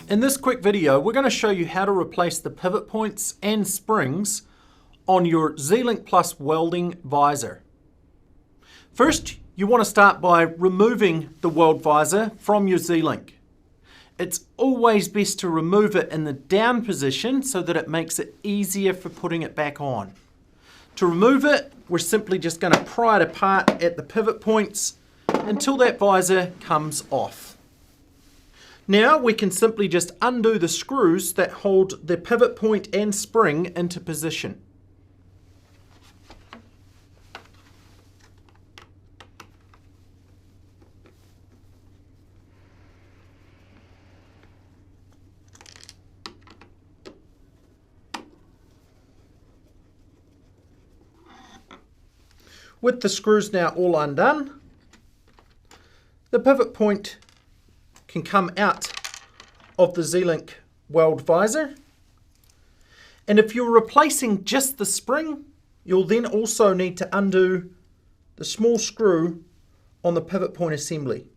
In this quick video, we're going to show you how to replace the pivot points and springs on your Z-Link Plus welding visor. First, you want to start by removing the weld visor from your Z-Link. It's always best to remove it in the down position so that it makes it easier for putting it back on. To remove it, we're simply just going to pry it apart at the pivot points until that visor comes off. Now we can simply just undo the screws that hold the pivot point and spring into position. With the screws now all undone, the pivot point can come out of the Z-Link weld visor. And if you're replacing just the spring, you'll then also need to undo the small screw on the pivot point assembly.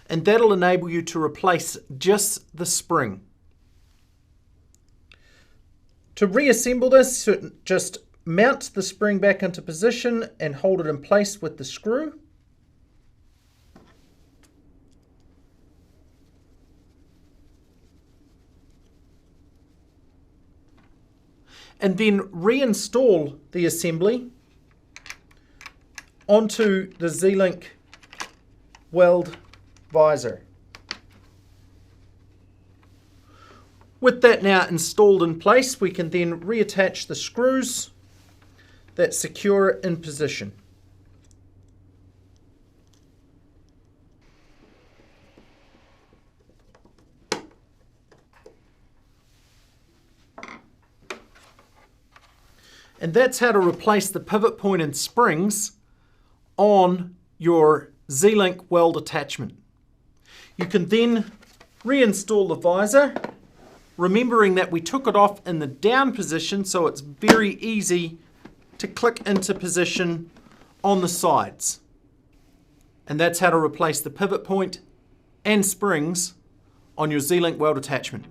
And that'll enable you to replace just the spring. To reassemble this, just mount the spring back into position and hold it in place with the screw. And then reinstall the assembly onto the Z-Link weld visor. With that now installed in place, we can then reattach the screws that secure it in position. And that's how to replace the pivot point and springs on your Z-Link weld attachment. You can then reinstall the visor, remembering that we took it off in the down position, so it's very easy to click into position on the sides. And that's how to replace the pivot point and springs on your Z-Link weld attachment.